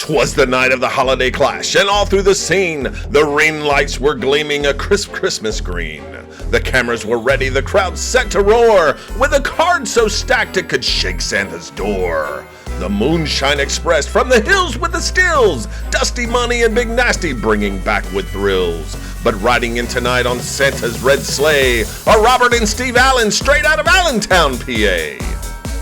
'Twas the night of the holiday clash, and all through the scene, the ring lights were gleaming a crisp Christmas green. The cameras were ready, the crowd set to roar, with a card so stacked it could shake Santa's door. The Moonshine Express from the hills with the stills, Dusty Money and Big Nasty bringing back with thrills. But riding in tonight on Santa's red sleigh are Robert and Steve Allen straight out of Allentown, PA.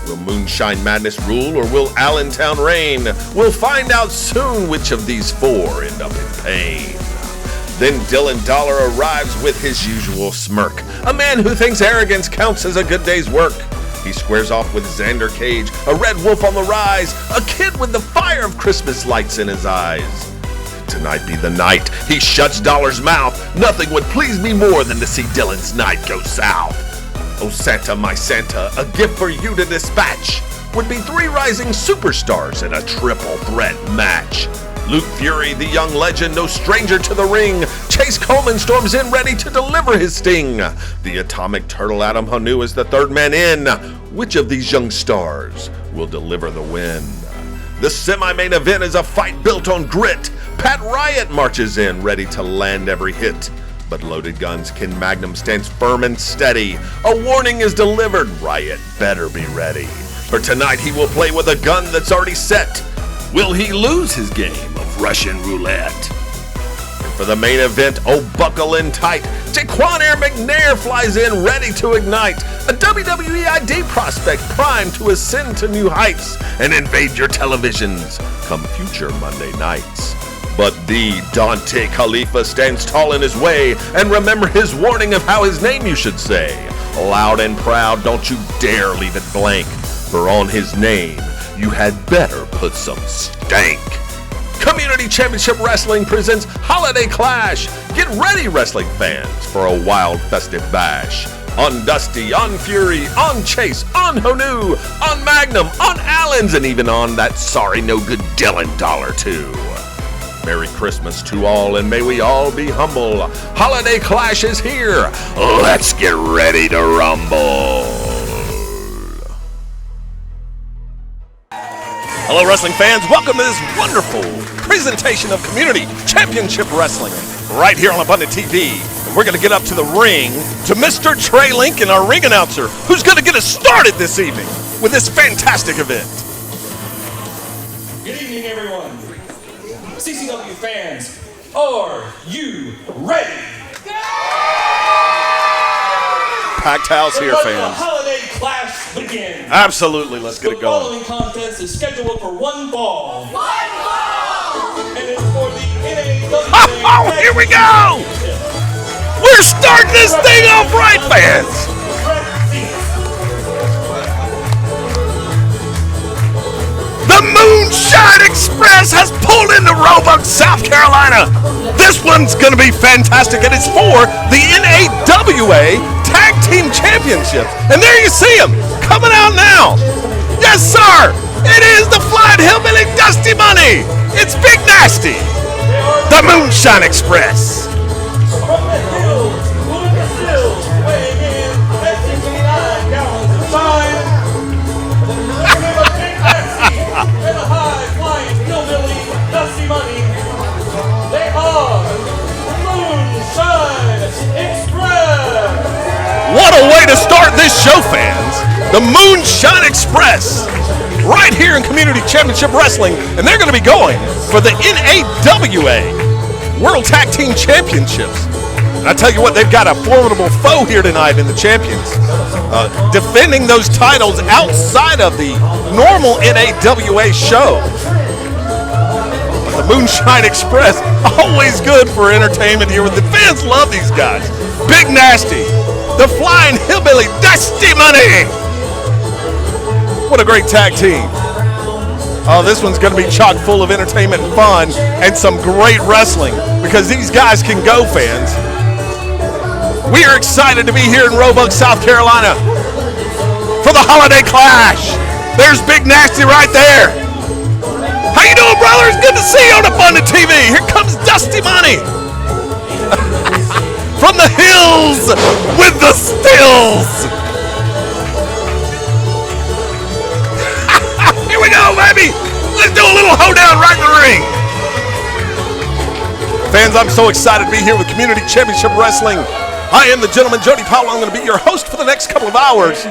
Will Moonshine Madness rule or will Allentown reign? We'll find out soon which of these four end up in pain. Then Dylan Dollar arrives with his usual smirk, a man who thinks arrogance counts as a good day's work. He squares off with Xander Cage, a red wolf on the rise, a kid with the fire of Christmas lights in his eyes. Tonight be the night he shuts Dollar's mouth. Nothing would please me more than to see Dylan's night go south. Oh Santa, my Santa, a gift for you to dispatch would be 3 rising superstars in a triple threat match. Luke Fury, the young legend, no stranger to the ring. Chase Coleman storms in ready to deliver his sting. The atomic turtle Adam Hanu is the third man in. Which of these young stars will deliver the win? The semi-main event is a fight built on grit. Pat Riot marches in ready to land every hit. But Loaded Guns Ken Magnum stands firm and steady. A warning is delivered, Riot better be ready. For tonight he will play with a gun that's already set. Will he lose his game of Russian roulette? And for the main event, oh buckle in tight. Jaquan Air McNair flies in ready to ignite. A WWE ID prospect primed to ascend to new heights and invade your televisions come future Monday nights. But the Dante Khalifa stands tall in his way, and remember his warning of how his name you should say. Loud and proud, don't you dare leave it blank, for on his name you had better put some stank. Community Championship Wrestling presents Holiday Clash. Get ready, wrestling fans, for a wild festive bash. On Dusty, on Fury, on Chase, on Hanu, on Magnum, on Allens, and even on that sorry no good Dylan Dollar too. Merry Christmas to all, and may we all be humble. Holiday Clash is here. Let's get ready to rumble. Hello, wrestling fans. Welcome to this wonderful presentation of Community Championship Wrestling right here on Abundant TV. And we're going to get up to the ring to Mr. Trey Lincoln, our ring announcer, who's going to get us started this evening with this fantastic event. Good evening, everyone. CCW fans, are you ready? Packed house here, The fans. holiday clash begins. Absolutely, let's get it The going. following contest is scheduled for one ball. One ball! And it's for the NAWA Oh, here we go! We're starting this thing off right, fans. The Moonshine Express has pulled into Roebuck, South Carolina. This one's going to be fantastic, and it's for the NAWA Tag Team Championship. And there you see him, coming out now. Yes, sir. It is the Flying Hillbilly Dusty Money. It's Big Nasty. The Moonshine Express. From the hills, weighing in at 69 gallons of time. And a high-flying hillbilly, Dusty Money. They are the Moonshine Express. What a way to start this show, fans. The Moonshine Express, right here in Community Championship Wrestling. And they're going to be going for the NAWA World Tag Team Championships. And I tell you what, they've got a formidable foe here tonight in the champions. Defending those titles outside of the normal NAWA show. The Moonshine Express, always good for entertainment here. The fans love these guys. Big Nasty, the Flying Hillbilly Dusty Money. What a great tag team. Oh, this one's going to be chock full of entertainment and fun and some great wrestling because these guys can go, fans. We are excited to be here in Roebuck, South Carolina for the Holiday Clash. There's Big Nasty right there. How you doing, brothers? Good to see you on Abundant TV. Here comes Dusty Money. From the hills with the stills. Here we go, baby. let's do a little hoedown right in the ring. Fans, I'm so excited to be here with Community Championship Wrestling. I am the gentleman, Jody Powell. I'm going to be your host for the next couple of hours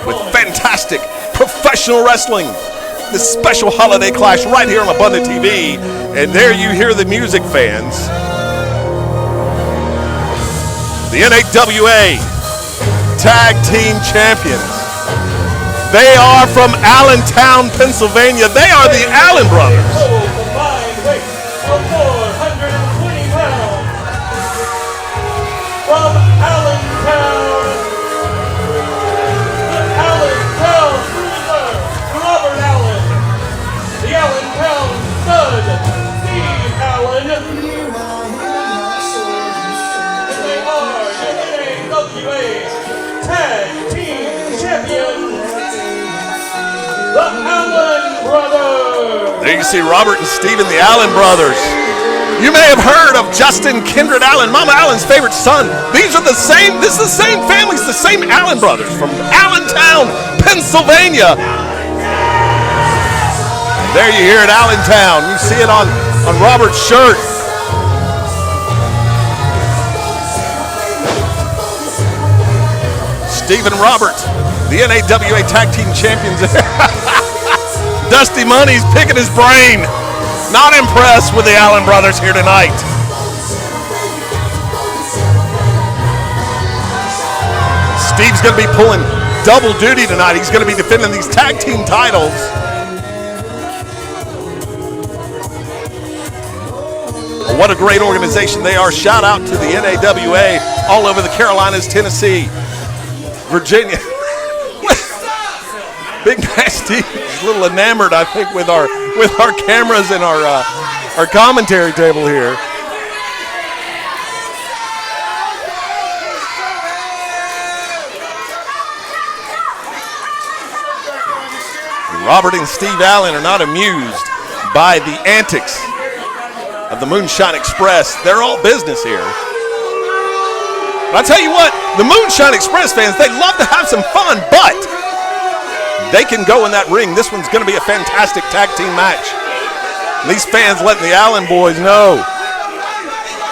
with fantastic professional wrestling. This special holiday clash right here on Abundant TV. And there you hear the music, fans. The NAWA Tag Team Champions. They are from Allentown, Pennsylvania. They are the Allen Brothers. Combined weight of 420 pounds. From Allentown, the Allentown Cruiser, Robert Allen. The Allentown Stud, Steve Allen. And they are your NAWA Tag Team Champions, the Allen Brothers. There you see Robert and Stephen, the Allen Brothers. You may have heard of Justin Kindred Allen, Mama Allen's favorite son. This is the same family, it's the same Allen Brothers from Allentown, Pennsylvania. There you hear it, Allentown. You see it on Robert's shirt. Steve and Robert, the NAWA Tag Team Champions. Dusty Money's picking his brain. Not impressed with the Allen Brothers here tonight. Steve's going to be pulling double duty tonight. He's going to be defending these tag team titles. What a great organization they are. Shout out to the NAWA all over the Carolinas, Tennessee, Virginia. Big Nasty is a little enamored, I think, with our cameras and our commentary table here. Robert and Steve Allen are not amused by the antics of the Moonshine Express. They're all business here. But I tell you what, the Moonshine Express fans, they love to have some fun, but they can go in that ring. This one's going to be a fantastic tag team match. And these fans letting the Allen boys know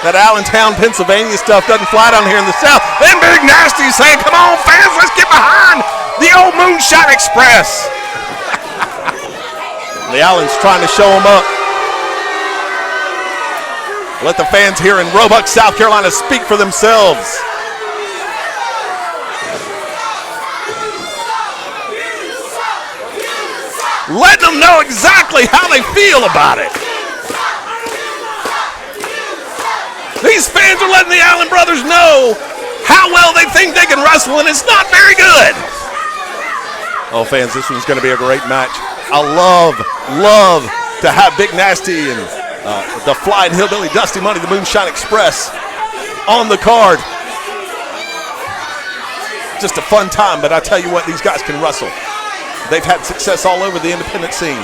that Allentown, Pennsylvania stuff doesn't fly down here in the South. Them Big Nasties saying, come on, fans, let's get behind the old Moonshine Express. The Allens trying to show them up. Let the fans here in Roebuck, South Carolina speak for themselves. Letting them know exactly how they feel about it. These fans are letting the Allen Brothers know how well they think they can wrestle, and it's not very good. Oh, fans, this one's going to be a great match. I love to have Big Nasty and the Flying Hillbilly Dusty Money, the Moonshine Express, on the card. Just a fun time, but I tell you what, these guys can wrestle. They've had success all over the independent scene.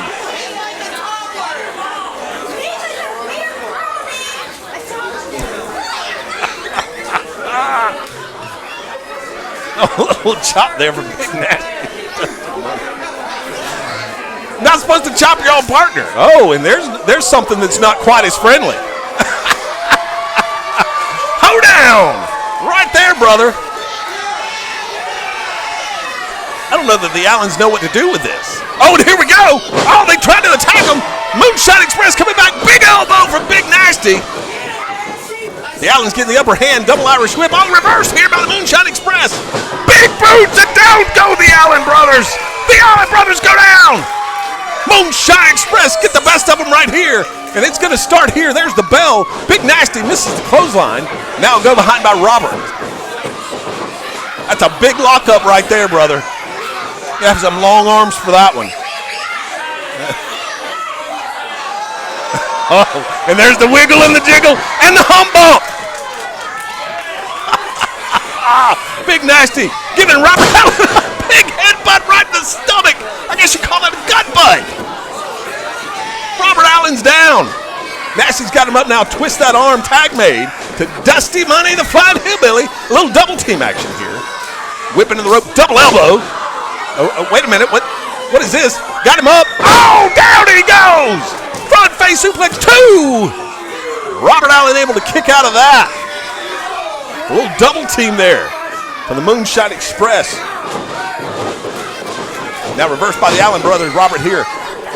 A little chop there from Big Nasty. Not supposed to chop your own partner. Oh, and there's something that's not quite as friendly. Hold down! Right there, brother. I don't know that the Allens know what to do with this. Oh, and here we go. Oh, they tried to attack him. Moonshine Express coming back. Big elbow from Big Nasty. The Allens getting the upper hand. Double Irish whip on reverse here by the Moonshine Express. Big boots and down go the Allen Brothers. The Allen Brothers go down. Moonshine Express get the best of them right here. And it's going to start here. There's the bell. Big Nasty misses the clothesline. Now go behind by Robert. That's a big lockup right there, brother. You have some long arms for that one. Oh, and there's the wiggle and the jiggle and the hump bump. Big Nasty giving Robert Allen a big headbutt right in the stomach. I guess you call that a gut butt. Robert Allen's down. Nasty's got him up now. Twist that arm, tag made to Dusty Money, the Flying Hillbilly. A little double team action here. Whipping to the rope, double elbow. Oh, wait a minute, what? What is this? Got him up. Oh, down he goes. Front face suplex 2. Robert Allen able to kick out of that. A little double team there from the Moonshine Express. Now reversed by the Allen brothers. Robert here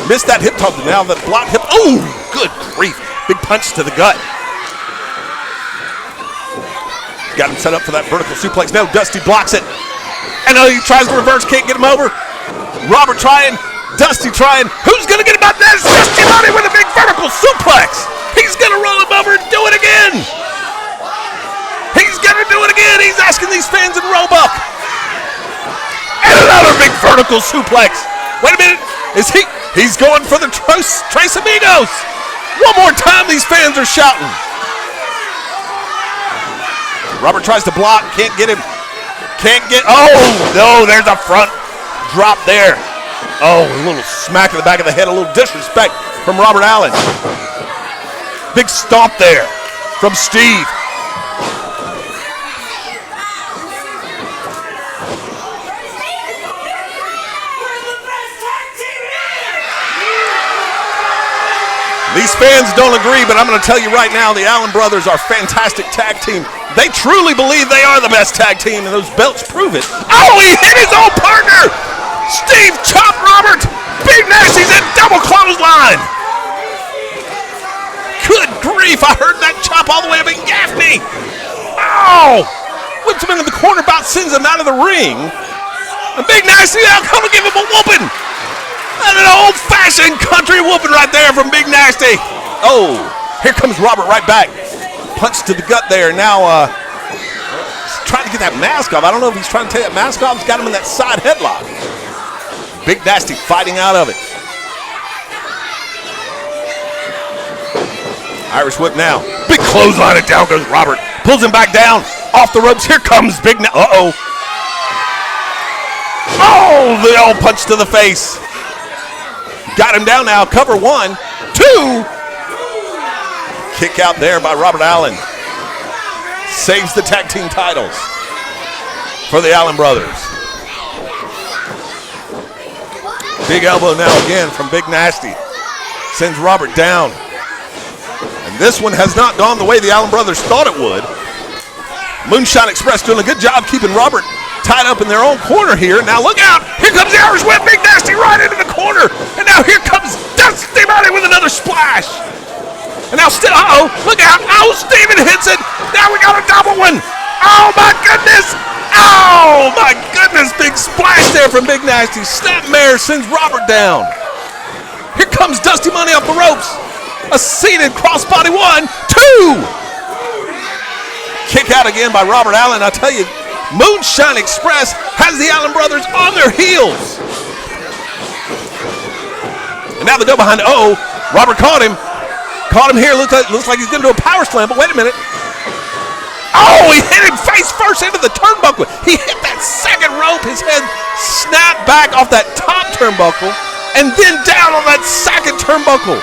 missed that hip toss. Now the block hip. Oh, good grief. Big punch to the gut. Got him set up for that vertical suplex. No, Dusty blocks it. And he tries to reverse, can't get him over. Robert trying, Dusty trying. Who's going to get him out there? Dusty Money with a big vertical suplex. He's going to roll him over and do it again. He's going to do it again. He's asking these fans in Roebuck. And another big vertical suplex. Wait a minute. He's going for the Tres Amigos. One more time, these fans are shouting. Robert tries to block, can't get him. Oh, no, there's a front drop there. Oh, a little smack in the back of the head, a little disrespect from Robert Allen. Big stomp there from Steve. These fans don't agree, but I'm going to tell you right now, the Allen brothers are a fantastic tag team. They truly believe they are the best tag team, and those belts prove it. Oh, he hit his own partner! Steve chopped Robert! Big Nasty's in double clothesline! Good grief, I heard that chop all the way up and gaffed me! Ow! Whips him into the corner, about sends him out of the ring. And Big Nasty now come to give him a whooping! And an old-fashioned country whooping right there from Big Nasty. Oh, here comes Robert right back. Punch to the gut there. Now he's trying to get that mask off. I don't know if he's trying to take that mask off. He's got him in that side headlock. Big Nasty fighting out of it. Irish whip now. Big clothesline, and down goes Robert. Pulls him back down. Off the ropes. Here comes Big Nasty. Uh-oh. Oh, the old punch to the face. Got him down now. Cover 1, 2. Kick out there by Robert Allen. Saves the tag team titles for the Allen brothers. Big elbow now again from Big Nasty. Sends Robert down. And this one has not gone the way the Allen brothers thought it would. Moonshine Express doing a good job keeping Robert tied up in their own corner here. Now look out. Here comes the Irish whip. Big Nasty right into the corner. And now here comes Dusty Money with another splash. And now still, look out. Oh, Steven hits it. Now we got a double one. Oh, my goodness. Oh, my goodness. Big splash there from Big Nasty. Snapmare sends Robert down. Here comes Dusty Money off the ropes. A seated crossbody 1, 2. Kick out again by Robert Allen. I tell you, Moonshine Express has the Allen brothers on their heels. And now they go behind. Uh-oh, Robert caught him. Caught him here. Looks like he's going to do a power slam, but wait a minute. Oh, he hit him face first into the turnbuckle. He hit that second rope. His head snapped back off that top turnbuckle and then down on that second turnbuckle.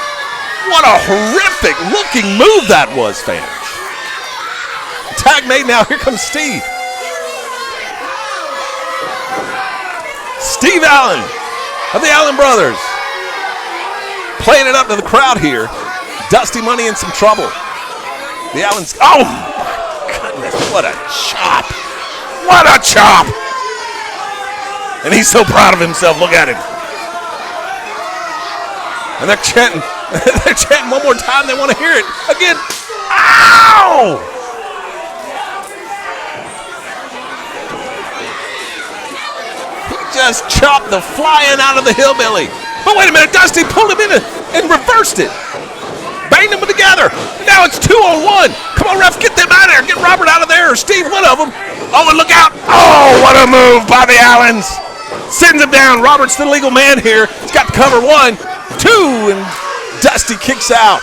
What a horrific looking move that was, fans. Tag made now. Here comes Steve. Steve Allen of the Allen brothers. Playing it up to the crowd here. Dusty Money in some trouble. The Allens. Oh, my goodness. What a chop. What a chop. And he's so proud of himself. Look at him. And they're chanting. They're chanting one more time. They want to hear it again. Ow! Just chopped the flying out of the hillbilly. But wait a minute, Dusty pulled him in and reversed it. Banged them together. Now it's 2-on-1. Come on, ref, get them out of there. Get Robert out of there, or Steve, one of them. Oh, and look out. Oh, what a move by the Allens. Sends him down. Robert's the legal man here. He's got the cover 1, 2, and Dusty kicks out.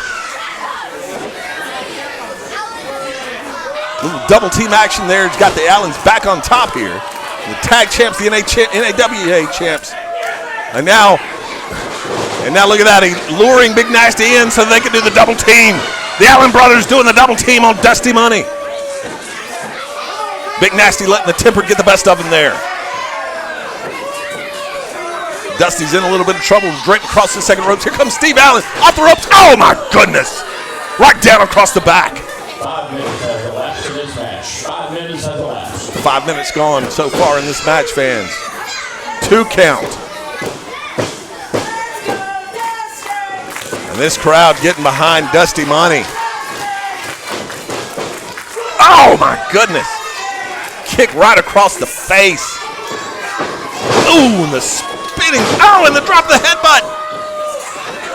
Little double team action there. He's got the Allens back on top here. The tag champs, the NAWA champs. And now look at that. He's luring Big Nasty in so they can do the double team. The Allen brothers doing the double team on Dusty Money. Big Nasty letting the temper get the best of him there. Dusty's in a little bit of trouble, draped across the second ropes. Here comes Steve Allen, off the ropes. Oh my goodness! Right down across the back. 5 minutes has elapsed in this match. 5 minutes has elapsed. 5 minutes gone so far in this match, fans. 2 count. And this crowd getting behind Dusty Money. Oh my goodness. Kick right across the face. Ooh, and the spinning. Oh, and the drop of the headbutt.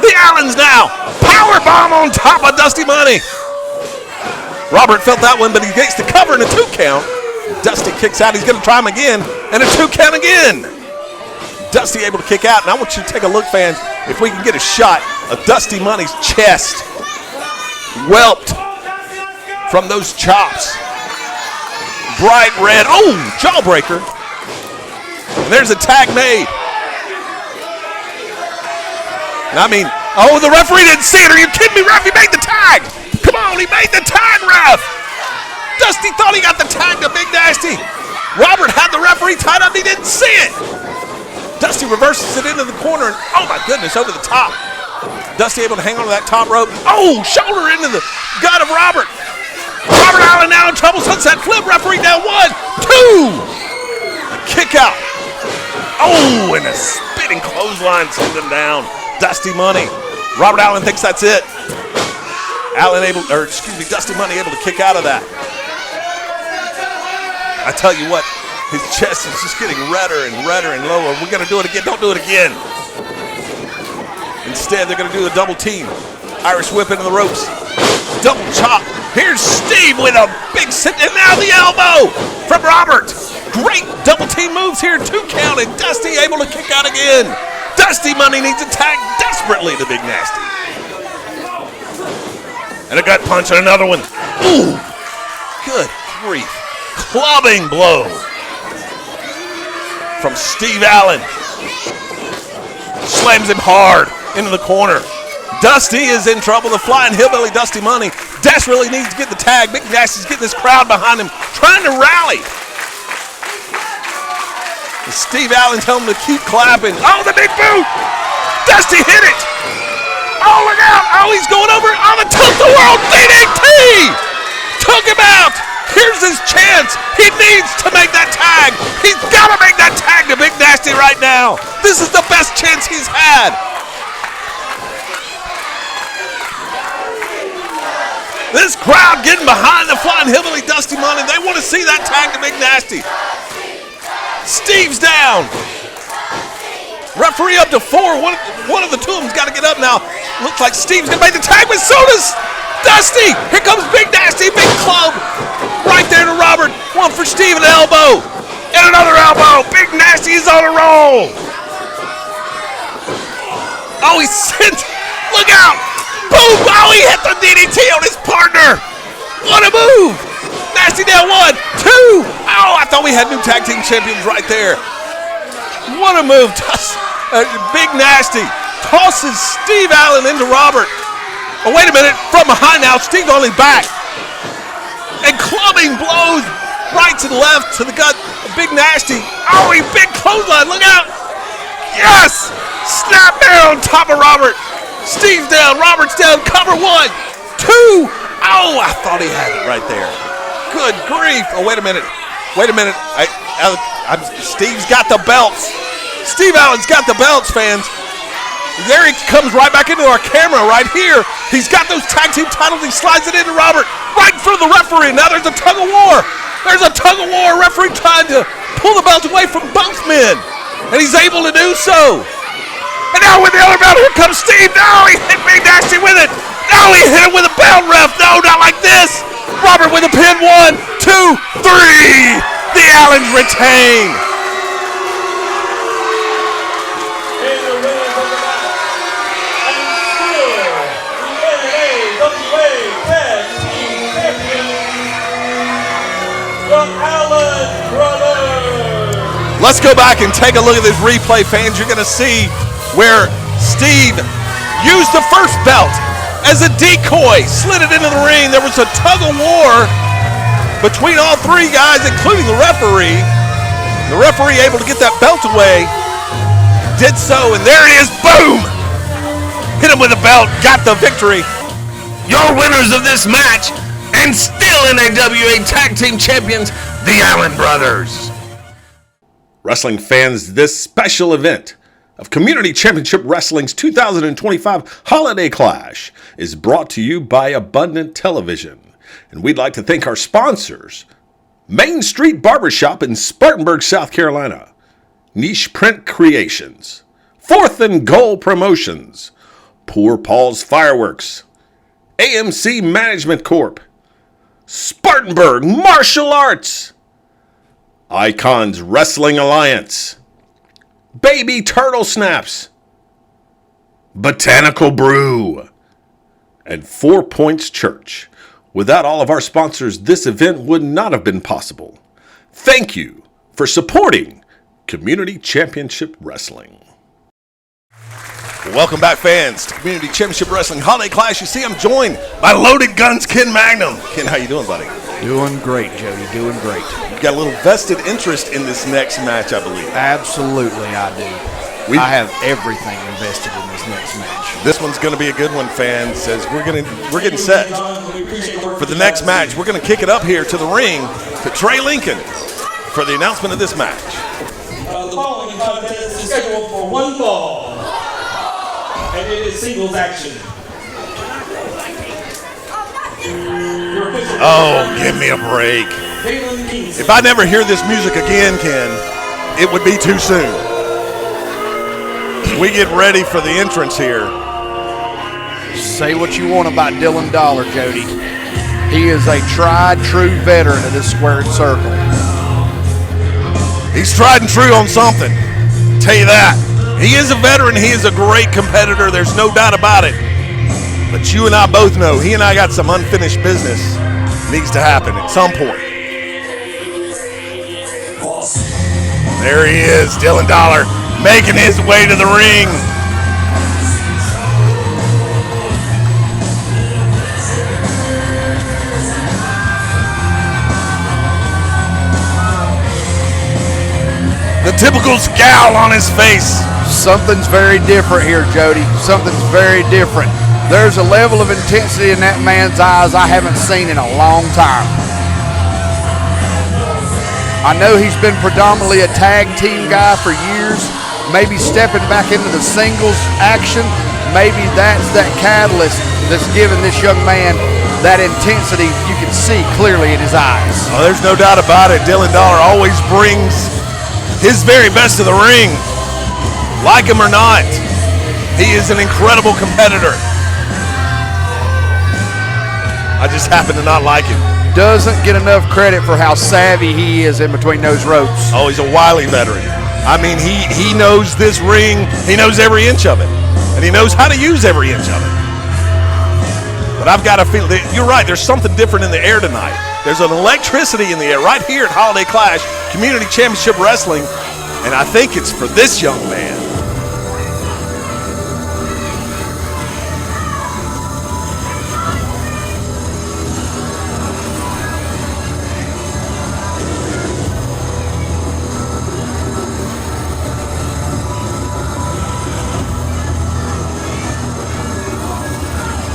The Allens now. Power bomb on top of Dusty Money. Robert felt that one, but he gets the cover in a 2 count. Dusty kicks out. He's going to try him again, and a 2 count again. Dusty able to kick out. And I want you to take a look, fans, if we can get a shot of Dusty Money's chest whelped from those chops. Bright red. Oh, jawbreaker. And there's a tag made. And I mean, oh, the referee didn't see it. Are you kidding me, ref? He made the tag. Come on, he made the tag, ref. Dusty thought he got the tag to Big Nasty. Robert had the referee tied up. He didn't see it. Dusty reverses it into the corner, and oh my goodness, over the top. Dusty able to hang on to that top rope. Oh, shoulder into the gut of Robert. Robert Allen now in trouble. Sunset flip. Referee down 1, 2. Kick out. Oh, and a spinning clothesline sends him down. Dusty Money. Robert Allen thinks that's it. Dusty Money able to kick out of that. I tell you what, his chest is just getting redder and redder and lower. We're going to do it again. Don't do it again. Instead, they're going to do a double team. Irish whip into the ropes. Double chop. Here's Steve with a big sit, and now the elbow from Robert. Great double team moves here. 2 count, and Dusty able to kick out again. Dusty Money needs a tag desperately to Big Nasty. And a gut punch and another one. Ooh, good grief. Clubbing blow from Steve Allen. Slams him hard into the corner. Dusty is in trouble. The flying hillbilly Dusty Money desperately needs to get the tag. Big Nasty's getting this crowd behind him, trying to rally. And Steve Allen telling him to keep clapping. Oh, the big boot! Dusty hit it! Oh, look out! Oh, he's going over it on the tilt-the-world DDT! Took him out! Here's his chance. He needs to make that tag. He's got to make that tag to Big Nasty right now. This is the best chance he's had. This crowd getting behind the flying hillbilly Dusty Money. They want to see that tag to Big Nasty. Steve's down. Referee up to 4. One of the two of them's got to get up now. Looks like Steve's going to make the tag, but so does Dusty. Here comes Big Nasty, big club. Right there to Robert. One for Steve, an elbow. And another elbow. Big Nasty is on a roll. Oh, he sent. Look out. Boom. Oh, he hit the DDT on his partner. What a move. Nasty down 1, 2. Oh, I thought we had new tag team champions right there. What a move. Big Nasty tosses Steve Allen into Robert. Oh, wait a minute. From behind now, Steve's on his back. And clubbing blows right to the left to the gut of Big Nasty. Oh, he big clothesline. Look out. Yes. Snap down on top of Robert. Steve's down. Robert's down. Cover 1, 2. Oh, I thought he had it right there. Good grief. Oh, wait a minute. Wait a minute. Steve's got the belts. Steve Allen's got the belts, fans. There he comes right back into our camera right here. He's got those tag team titles. He slides it into Robert right in front of the referee. Now there's a tug of war. There's a tug of war. Referee trying to pull the belt away from both men. And he's able to do so. And now with the other belt, here comes Steve. No, he hit Big Nasty with it. No, he hit it with a belt, ref. No, not like this. Robert with a pin. 1, 2, 3. The Allens retain. Let's go back and take a look at this replay, fans. You're going to see where Steve used the first belt as a decoy, slid it into the ring. There was a tug of war between all 3 guys, including the referee. The referee able to get that belt away. did so, and there it is, boom! Hit him with a belt, got the victory. Your winners of this match, and still NAWA Tag Team Champions, the Allen Brothers. Wrestling fans, this special event of Community Championship Wrestling's 2025 Holiday Clash is brought to you by Abundant Television. And we'd like to thank our sponsors, Main Street Barbershop in Spartanburg, South Carolina, Niche Print Creations, Fourth and Goal Promotions, Poor Paul's Fireworks, AMC Management Corp., Spartanburg Martial Arts, Icons Wrestling Alliance, Baby Turtle Snaps, Botanical Brew, and 4 Points Church. Without all of our sponsors, this event would not have been possible. Thank you for supporting Community Championship Wrestling. Welcome back, fans, to Community Championship Wrestling Holiday Clash. You see, I'm joined by Loaded Guns Ken Magnum. Ken, how you doing, buddy? Doing great, Jody, doing great. You've got a little vested interest in this next match, I believe. Absolutely, I do. I have everything invested in this next match. This one's going to be a good one, fans, as we're getting set for the next match. We're going to kick it up here to the ring to Trey Lincoln for the announcement of this match. The following contest is scheduled for one fall, and it is singles action. Oh, give me a break. If I never hear this music again, Ken, it would be too soon. We get ready for the entrance here. Say what you want about Dylan Dollar, Jody. He is a tried, true veteran of this squared circle. He's tried and true on something. Tell you that. He is a veteran. He is a great competitor. There's no doubt about it. But you and I both know he and I got some unfinished business needs to happen at some point. There he is, Dylan Dollar, making his way to the ring. The typical scowl on his face. Something's very different here, Jody. Something's very different. There's a level of intensity in that man's eyes I haven't seen in a long time. I know he's been predominantly a tag team guy for years, maybe stepping back into the singles action. Maybe that's that catalyst that's giving this young man that intensity you can see clearly in his eyes. Oh, there's no doubt about it. Dylan Dollar always brings his very best to the ring. Like him or not, he is an incredible competitor. I just happen to not like him. Doesn't get enough credit for how savvy he is in between those ropes. Oh, he's a wily veteran. I mean, he knows this ring. He knows every inch of it. And he knows how to use every inch of it. But I've got to feel that you're right. There's something different in the air tonight. There's an electricity in the air right here at Holiday Clash, Community Championship Wrestling. And I think it's for this young man.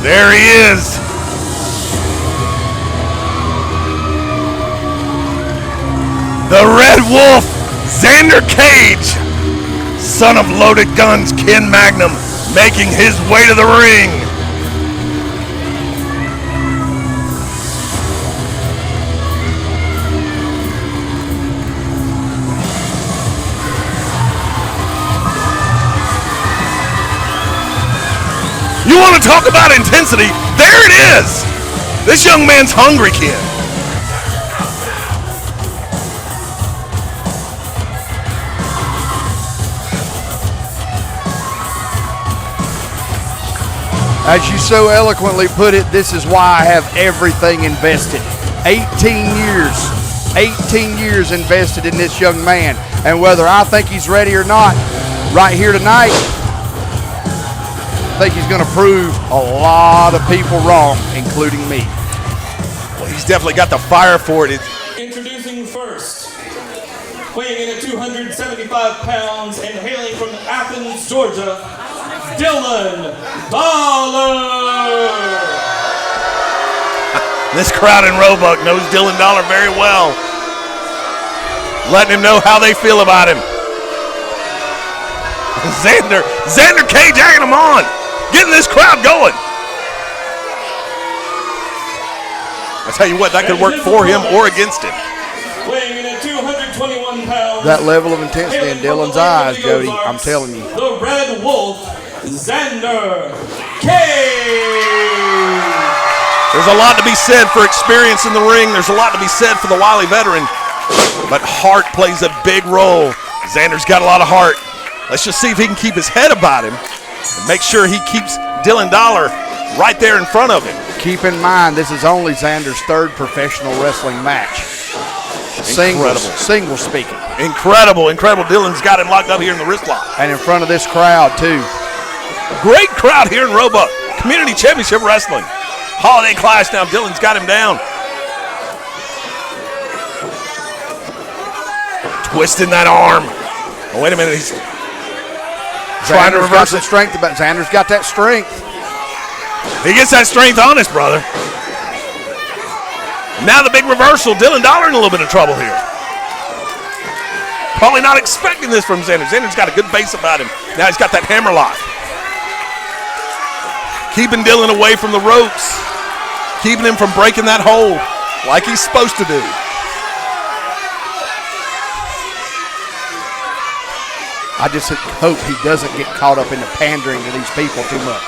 There he is. The Red Wolf, Xander Cage, son of Loaded Guns Ken Magnum, making his way to the ring. You want to talk about intensity? There it is. This young man's hungry, Ken. As you so eloquently put it, this is why I have everything invested. 18 years invested in this young man. And whether I think he's ready or not, right here tonight, I think he's going to prove a lot of people wrong, including me. Well, he's definitely got the fire for it. Introducing first, weighing in at 275 pounds and hailing from Athens, Georgia, Dylan Dollar. This crowd in Roebuck knows Dylan Dollar very well. Letting him know how they feel about him. Xander Cage egging him on. Getting this crowd going. I tell you what, that could work for him or against him. Weighing in at 221 pounds. That level of intensity in Dylan's eyes, Jody, I'm telling you. The Red Wolf, Xander Cage. There's a lot to be said for experience in the ring. There's a lot to be said for the wily veteran. But heart plays a big role. Xander's got a lot of heart. Let's just see if he can keep his head about him and make sure he keeps Dylan Dollar right there in front of him. Keep in mind, this is only Xander's third professional wrestling match. Singles speaking. Incredible. Dylan's got him locked up here in the wrist lock. And in front of this crowd, too. Great crowd here in Roebuck. Community Championship Wrestling. Holiday Clash now. Dylan's got him down. Twisting that arm. Oh, wait a minute. He's trying to reverse it. Xander's got that strength. He gets that strength on us, brother. Now the big reversal. Dylan Dollar in a little bit of trouble here. Probably not expecting this from Xander. Xander's got a good base about him. Now he's got that hammer lock. Keeping Dylan away from the ropes. Keeping him from breaking that hold like he's supposed to do. I just hope he doesn't get caught up in the pandering to these people too much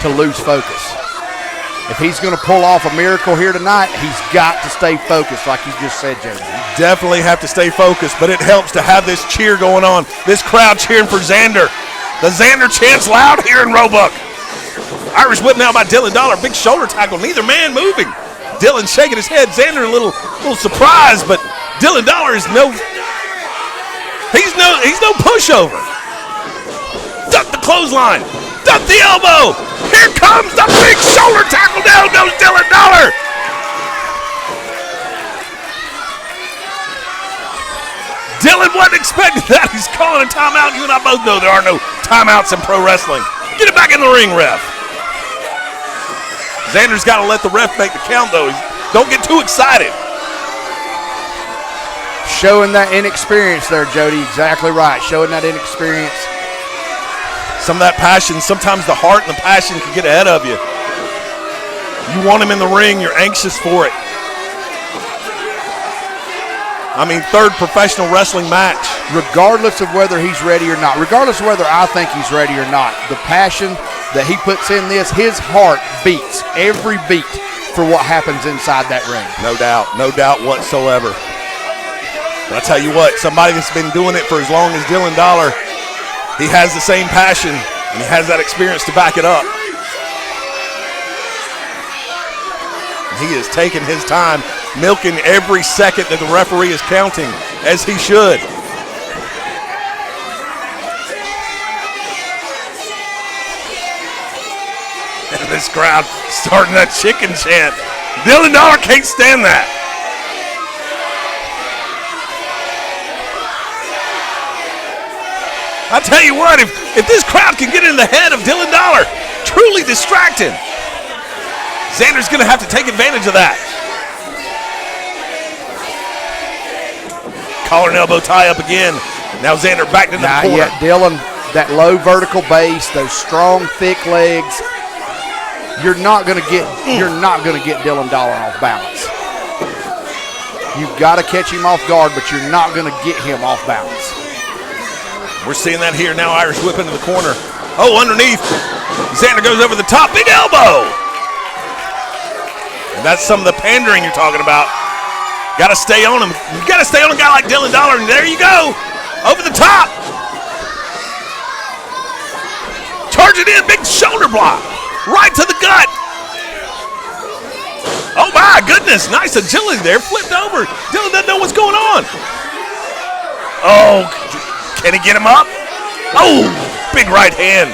to lose focus. If he's going to pull off a miracle here tonight, he's got to stay focused like you just said, Jody. Definitely have to stay focused, but it helps to have this cheer going on. This crowd cheering for Xander. The Xander chants loud here in Roebuck. Irish whip now by Dylan Dollar. Big shoulder tackle. Neither man moving. Dylan shaking his head. Xander a little surprised, but Dylan Dollar is He's no pushover. Duck the clothesline. Duck the elbow. Here comes the big shoulder tackle. Down goes Dylan Dollar. Dylan wasn't expecting that. He's calling a timeout. You and I both know there are no timeouts in pro wrestling. Get it back in the ring, ref. Xander's got to let the ref make the count, though. Don't get too excited. Showing that inexperience there, Jody. Exactly right. Showing that inexperience. Some of that passion, sometimes the heart and the passion can get ahead of you. You want him in the ring. You're anxious for it. I mean, third professional wrestling match. Regardless of whether he's ready or not, regardless of whether I think he's ready or not, the passion that he puts in this, his heart beats every beat for what happens inside that ring. No doubt whatsoever. But I tell you what, somebody that's been doing it for as long as Dylan Dollar, he has the same passion and he has that experience to back it up. He is taking his time, milking every second that the referee is counting, as he should. And this crowd starting that chicken chant. Dylan Dollar can't stand that. I tell you what, if this crowd can get in the head of Dylan Dollar, truly distract him, Xander's going to have to take advantage of that. Collar and elbow tie up again. Now Xander back into the corner. Yeah, Dylan, that low vertical base, those strong, thick legs. You're not going to get Dylan Dollar off balance. You've got to catch him off guard, but you're not going to get him off balance. We're seeing that here now. Irish whip into the corner. Oh, underneath. Xander goes over the top. Big elbow. And that's some of the pandering you're talking about. Got to stay on him. You got to stay on a guy like Dylan Dollar. And there you go. Over the top. Charge it in. Big shoulder block. Right to the gut. Oh, my goodness. Nice agility there. Flipped over. Dylan doesn't know what's going on. Oh, can he get him up? Oh, big right hand.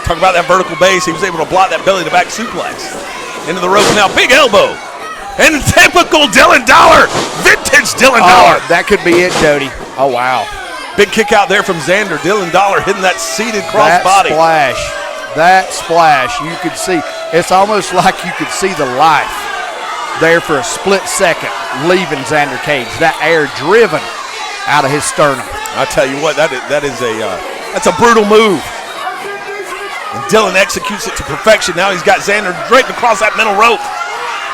Talk about that vertical base. He was able to block that belly to back suplex. Into the rope now. Big elbow. And typical Dylan Dollar, vintage Dylan Dollar. That could be it, Jody. Oh, wow. Big kick out there from Xander. Dylan Dollar hitting that seated crossbody. That splash, you could see. It's almost like you could see the life there for a split second, leaving Xander Cage. That air driven out of his sternum. I tell you what, that's a brutal move. And Dylan executes it to perfection. Now he's got Xander draped across that middle rope,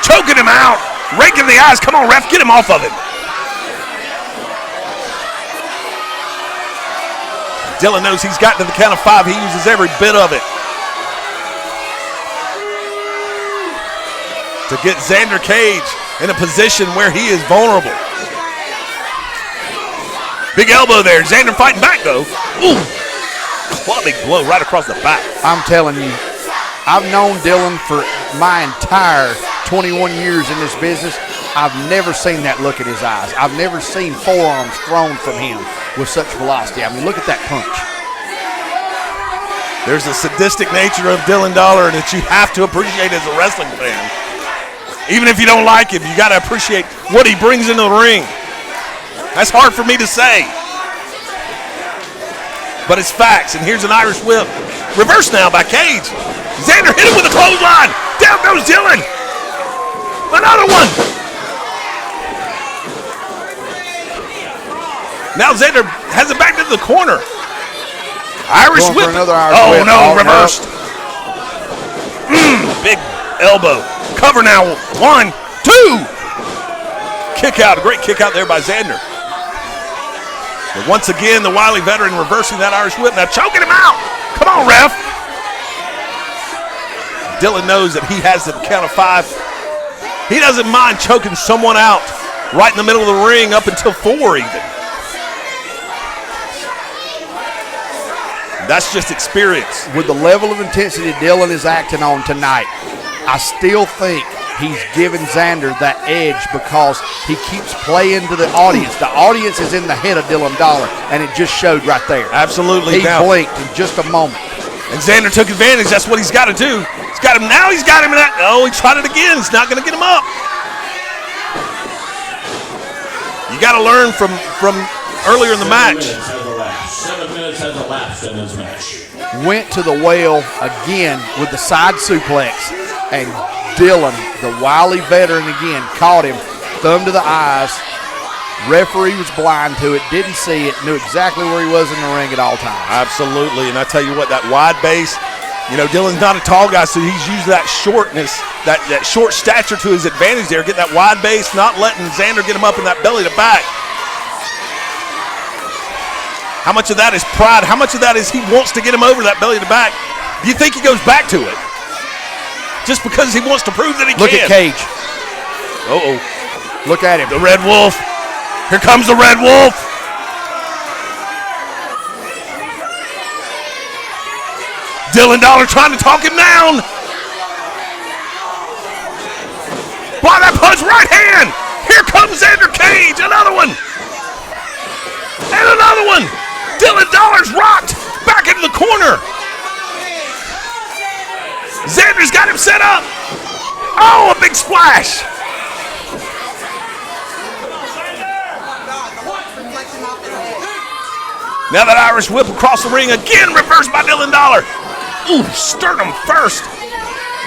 choking him out, raking the eyes. Come on, ref, get him off of him. Dylan knows he's got to the count of 5. He uses every bit of it to get Xander Cage in a position where he is vulnerable. Big elbow there. Xander fighting back, though. Ooh. Clubbing blow right across the back. I'm telling you, I've known Dylan for my entire 21 years in this business. I've never seen that look in his eyes. I've never seen forearms thrown from him with such velocity. I mean, look at that punch. There's a sadistic nature of Dylan Dollar that you have to appreciate as a wrestling fan. Even if you don't like him, you got to appreciate what he brings into the ring. That's hard for me to say. But it's facts, and here's an Irish whip. Reverse now by Cage. Xander hit him with a clothesline. Down goes Dylan. Another one. Now Xander has it back into the corner. Irish whip. Another Irish whip. No, reversed. Big elbow. Cover now. 1, 2. Kick out. A great kick out there by Xander. But once again, the wily veteran reversing that Irish whip. Now choking him out. Come on, ref. Dylan knows that he has the count of 5. He doesn't mind choking someone out right in the middle of the ring up until 4 even. That's just experience. With the level of intensity Dylan is acting on tonight, I still think he's giving Xander that edge because he keeps playing to the audience. The audience is in the head of Dylan Dollar, and it just showed right there. Absolutely. He blinked in just a moment. And Xander took advantage. That's what he's got to do. He's got him now. He's got him in that. Oh, he tried it again. It's not going to get him up. You got to learn from earlier in the match. 7 minutes has elapsed in this match. Went to the well again with the side suplex, and Dylan, the wily veteran again, caught him, thumb to the eyes. Referee was blind to it, didn't see it, knew exactly where he was in the ring at all times. Absolutely, and I tell you what, that wide base, you know, Dylan's not a tall guy, so he's used that shortness, that short stature to his advantage there, getting that wide base, not letting Xander get him up in that belly to back. How much of that is pride? How much of that is he wants to get him over that belly to back? Do you think he goes back to it? Just because he wants to prove that he can? Look at Cage. Uh-oh. Look at him. The Red Wolf. Here comes the Red Wolf. Dylan Dollar trying to talk him down. Block that punch, right hand. Here comes Xander Cage. Another one. And another one. Dylan Dollar's rocked back into the corner. Xander's got him set up. Oh, a big splash. Now that Irish whip across the ring again, reversed by Dylan Dollar. Ooh, sternum first.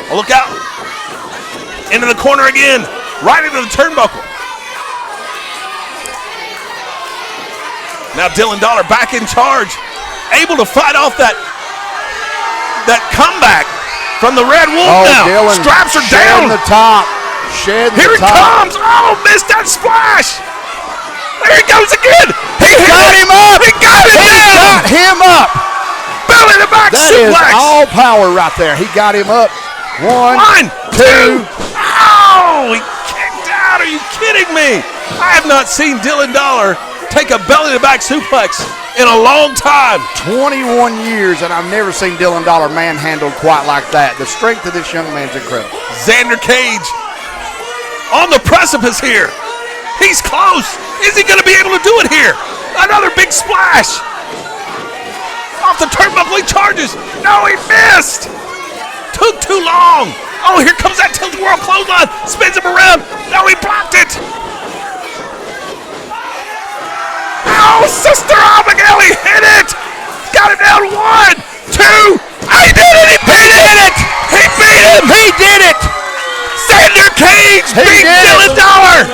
Oh, look out. Into the corner again, right into the turnbuckle. Now Dylan Dollar back in charge, able to fight off that comeback from the Red Wolf now. Dylan straps are down. The top. Here it comes. Oh, missed that splash. There he goes again. He got him up. He got him down. Got him up. Belly to back suplex. That is all power right there. He got him up. 1, 2. Oh, he kicked out. Are you kidding me? I have not seen Dylan Dollar take a belly-to-back suplex in a long time. 21 years, and I've never seen Dylan Dollar manhandled quite like that. The strength of this young man's incredible. Xander Cage on the precipice here. He's close. Is he going to be able to do it here? Another big splash. Off the turnbuckle, he charges. No, he missed. 2 took too long. Oh, here comes that tilt-a-whirl clothesline. Spins him around. No, he blocked it. Oh, Sister Abigail, he hit it. Got it down 1, 2. He did it. He beat it. He beat him. He did it. Xander Cage beat Dylan Dollar.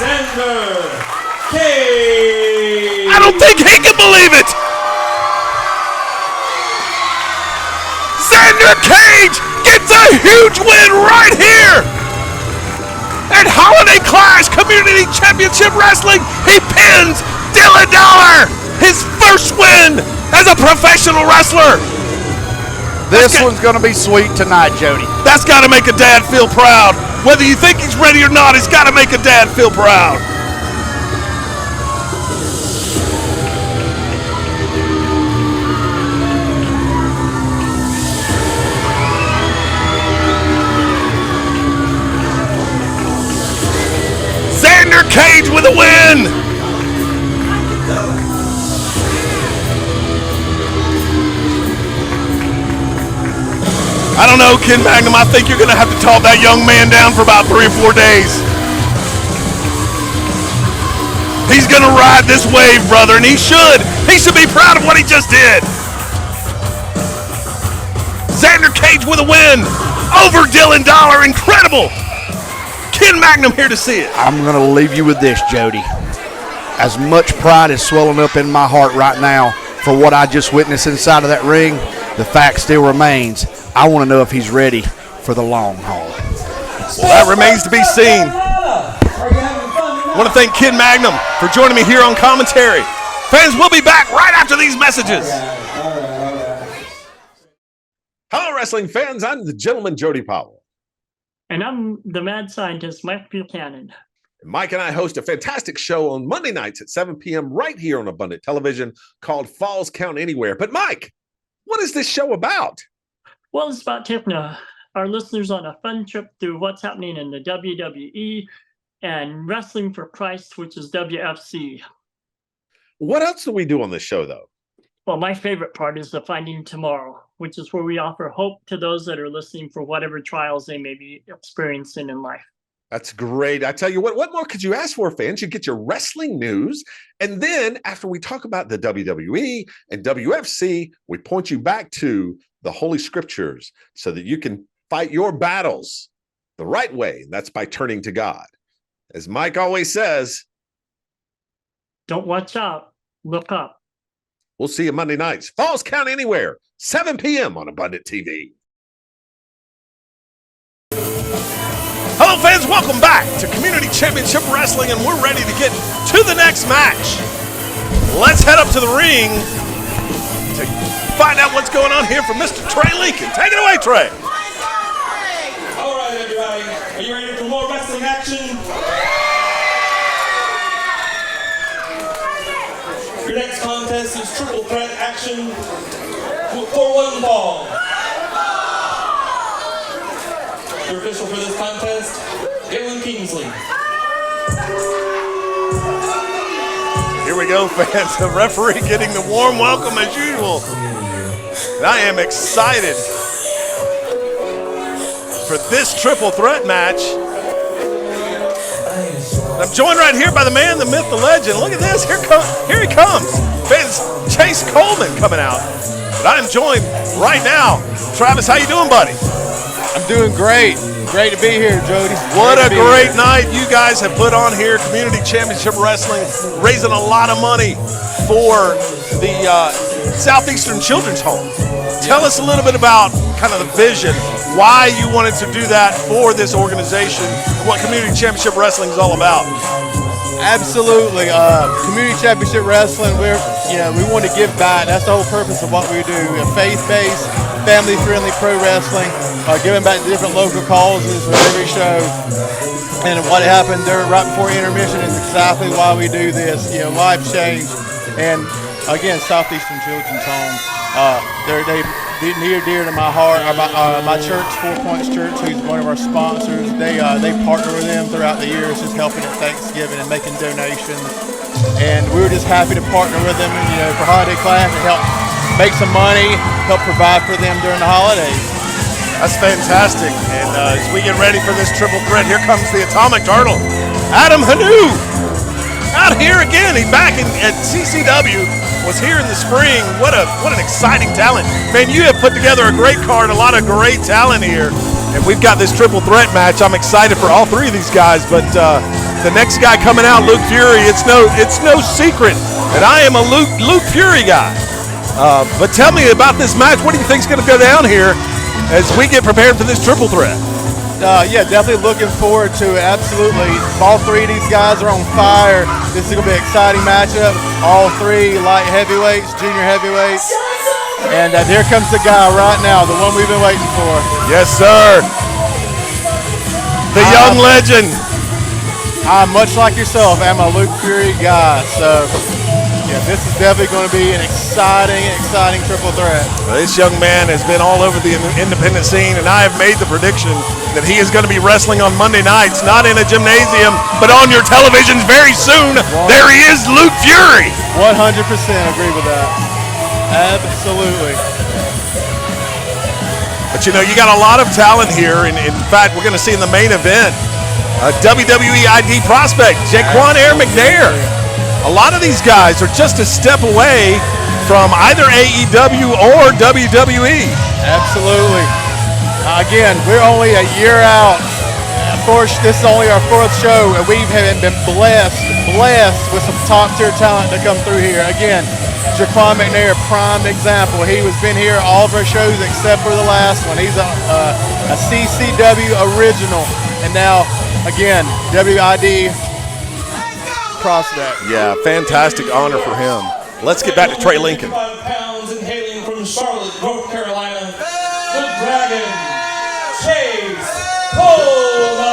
Xander Cage. I don't think he can believe it. Xander Cage gets a huge win right here at Holiday Clash Community Championship Wrestling. He pins Dylan Dollar, his first win as a professional wrestler. This one's going to be sweet tonight, Jody. That's got to make a dad feel proud. Whether you think he's ready or not, it's got to make a dad feel proud. Xander Cage with a win. I don't know, Ken Magnum. I think you're going to have to talk that young man down for about 3 or 4 days. He's going to ride this wave, brother, and he should. He should be proud of what he just did. Xander Cage with a win over Dylan Dollar. Incredible. Ken Magnum here to see it. I'm going to leave you with this, Jody. As much pride is swelling up in my heart right now for what I just witnessed inside of that ring, the fact still remains, I want to know if he's ready for the long haul. Well, that remains to be seen. I want to thank Ken Magnum for joining me here on commentary. Fans, we'll be back right after these messages. Hello, wrestling fans. I'm the gentleman, Jody Powell. And I'm the mad scientist, Mike Buchanan. Mike and I host a fantastic show on Monday nights at 7 p.m. right here on Abundant Television called Falls Count Anywhere. But Mike, what is this show about? Well, it's about taking our listeners on a fun trip through what's happening in the WWE and Wrestling for Christ, which is WFC. What else do we do on this show, though? Well, my favorite part is the Finding Tomorrow, which is where we offer hope to those that are listening for whatever trials they may be experiencing in life. That's great. I tell you what more could you ask for, fans? You get your wrestling news, and then after we talk about the WWE and WFC, we point you back to the Holy Scriptures so that you can fight your battles the right way. And that's by turning to God. As Mike always says, don't watch out, look up. We'll see you Monday nights. Falls Count Anywhere, 7 p.m. on Abundant TV. Hello, fans. Welcome back to Community Championship Wrestling, and we're ready to get to the next match. Let's head up to the ring to find out what's going on here from Mr. Trey Lincoln. Take it away, Trey. All right, everybody. Are you ready for more wrestling action? Your next contest is triple threat action for one ball. Your official for this contest, Galen Kingsley. Here we go, fans. The referee getting the warm welcome as usual. And I am excited for this triple threat match. I'm joined right here by the man, the myth, the legend. Look at this. Here he comes. Fans, Chase Coleman coming out. But I am joined right now. Travis, how you doing, buddy? I'm doing great. Great to be here, Jody. What a great night you guys have put on here. Community Championship Wrestling, raising a lot of money for the Southeastern Children's Home. Tell us a little bit about kind of the vision, why you wanted to do that for this organization, what Community Championship Wrestling is all about. Absolutely. Community Championship Wrestling, we want to give back. That's the whole purpose of what we do. A faith-based, family-friendly pro wrestling, giving back to different local causes with every show. And what happened there right before intermission is exactly why we do this. Life change. And again, Southeastern Children's Home, they're near dear to my heart. My church, 4 Points Church, who's one of our sponsors, they partner with them throughout the years, just helping at Thanksgiving and making donations. And we were just happy to partner with them, for Holiday Clash and help make some money, help provide for them during the holidays. That's fantastic. And as we get ready for this triple threat, here comes the Atomic Turtle, Adam Hanu. Out here again. He's back at CCW. Was here in the spring. What an exciting talent. Man, you have put together a great card, a lot of great talent here. And we've got this triple threat match. I'm excited for all three of these guys, but the next guy coming out, Luke Fury, it's no secret that I am a Luke Fury guy. But tell me about this match. What do you think is going to go down here as we get prepared for this triple threat? Yeah, definitely looking forward to it. Absolutely. All three of these guys are on fire. This is going to be an exciting matchup. All three light heavyweights, junior heavyweights. And here comes the guy right now, the one we've been waiting for. Yes, sir. The young legend. I'm much like yourself. I'm a Luke Fury guy. So, yeah, this is definitely going to be an exciting triple threat. Well, this young man has been all over the independent scene, and I have made the prediction that he is going to be wrestling on Monday nights, not in a gymnasium, but on your televisions very soon. There he is, Luke Fury. 100% agree with that. Absolutely. But you know, you got a lot of talent here, and in fact, we're going to see in the main event a WWE ID prospect, Jaquan Air McNair. A lot of these guys are just a step away from either AEW or WWE. Absolutely. Again, we're only a year out. Of course, this is only our fourth show, and we've been blessed with some top-tier talent to come through here. Again, Jaquan McNair, prime example. He has been here all of our shows except for the last one. He's a CCW original, and now, again, WID prospect. Yeah, fantastic honor for him. Let's get back to Trey Lincoln. 55 pounds and hailing from Charlotte, North Carolina, the Dragon, Chase Coleman.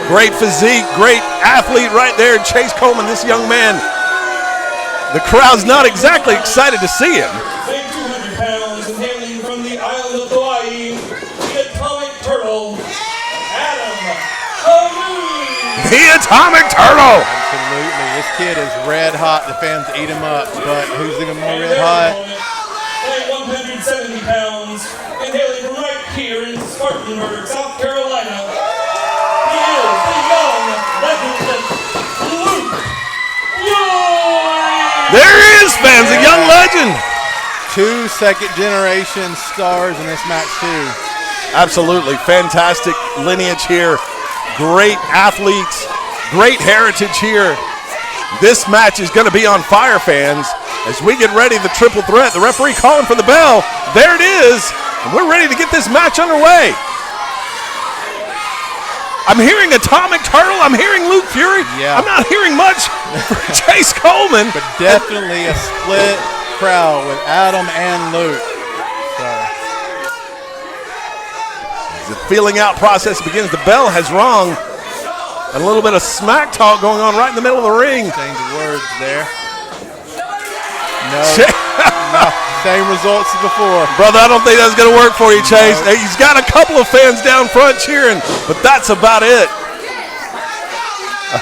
Great physique, great athlete right there, Chase Coleman, this young man. The crowd's not exactly excited to see him. Weighing 200 pounds and hailing from the island of Hawaii, the Atomic Turtle, Adam Hanu. The Atomic Turtle. Absolutely. This kid is red hot. The fans eat him up, but who's even more red hot? Weighing 170 pounds and hailing from right here in Spartanburg, South Carolina, he is the young legend, Luke Fury. There he is, fans, a young legend. 2 second-generation stars in this match, too. Absolutely, fantastic lineage here. Great athletes, great heritage here. This match is going to be on fire, fans. As we get ready, the triple threat, the referee calling for the bell. There it is, and we're ready to get this match underway. I'm hearing Atomic Turtle. I'm hearing Luke Fury. Yeah. I'm not hearing much from Chase Coleman. But definitely a split crowd with Adam and Luke. The feeling out process begins. The bell has rung. And a little bit of smack talk going on right in the middle of the ring. Change of words there. No, same results as before. Brother, I don't think that's going to work for you, Chase. No. He's got a couple of fans down front cheering, but that's about it.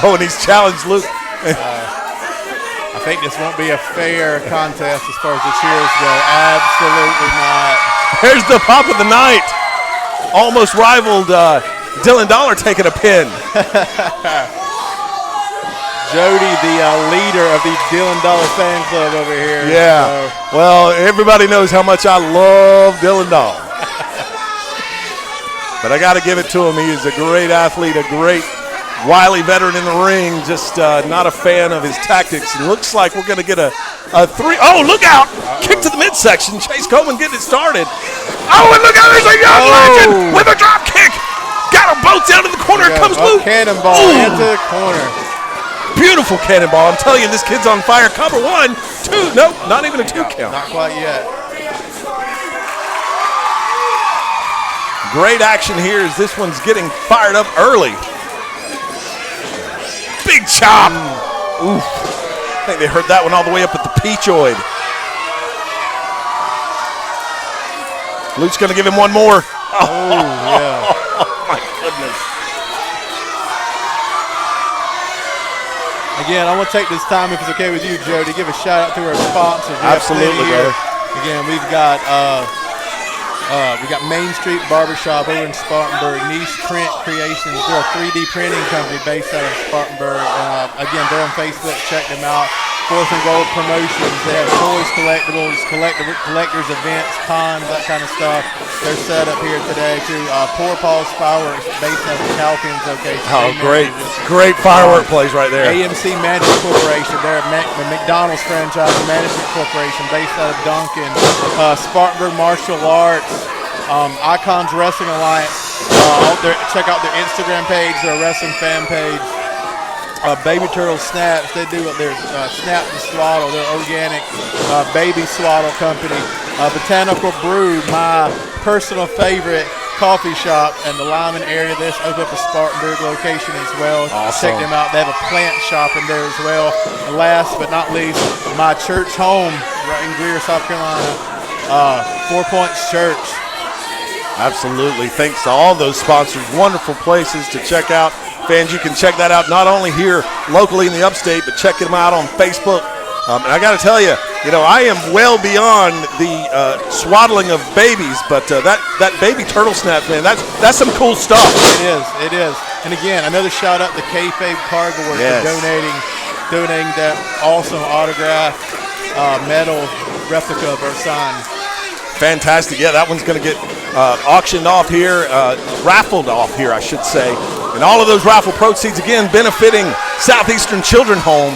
Oh, and he's challenged Luke. I think this won't be a fair contest as far as the cheers go. Absolutely not. Here's the pop of the night. Almost rivaled Dylan Dollar taking a pin. Jody, the leader of the Dylan Dollar fan club over here. Yeah. So. Well, everybody knows how much I love Dylan Dollar. But I got to give it to him. He is a great athlete, a great wily veteran in the ring. Just not a fan of his tactics. It looks like we're going to get a three. Oh, look out. Kick to the midsection. Chase Coleman getting it started. Oh, and look out. There's a young legend with a drop kick. Got them both down to the corner. Here comes Luke. Cannonball into the corner. Beautiful cannonball. I'm telling you, this kid's on fire. Cover 1, 2. Nope, not even a 2 count. Not quite yet. Great action here as this one's getting fired up early. Big chop. Oof. I think they heard that one all the way up at the peachoid. Luke's going to give him one more. Oh, yeah. Oh, my goodness. Again, I want to take this time, if it's okay with you, Joe, to give a shout out to our sponsors. Absolutely, brother. Again, we've got We got Main Street Barbershop over in Spartanburg. Niche Print Creations. They're a 3D printing company based out of Spartanburg. Again, they're on Facebook. Check them out. Fourth and Gold Promotions. They have toys, collectibles, collectors events, cons, that kind of stuff. They're set up here today too. Poor Paul's Fireworks based out of the Calkins location. Oh, great. Great firework plays right there. AMC Management Corporation. They're the McDonald's franchise management corporation based out of Duncan. Spartanburg Martial Arts. Icons Wrestling Alliance. Check out their Instagram page, their wrestling fan page. Baby Turtle Snaps, they do their Snap and Swaddle, their organic baby swaddle company. Botanical Brew, my personal favorite coffee shop in the Lyman area. This opened up a Spartanburg location as well. Awesome. Check them out. They have a plant shop in there as well. And last but not least, my church home right in Greer, South Carolina, 4 Points Church. Absolutely. Thanks to all those sponsors. Wonderful places to check out. Fans, you can check that out not only here locally in the upstate, but check them out on Facebook. And I got to tell you, I am well beyond the swaddling of babies, but that baby turtle snaps, man, that's some cool stuff. It is. And again, another shout out to Kayfabe Cargo Works for donating that awesome autograph metal replica of our sign. Fantastic. Yeah, that one's going to get auctioned off here, raffled off here, I should say. And all of those raffle proceeds, again, benefiting Southeastern Children's Home.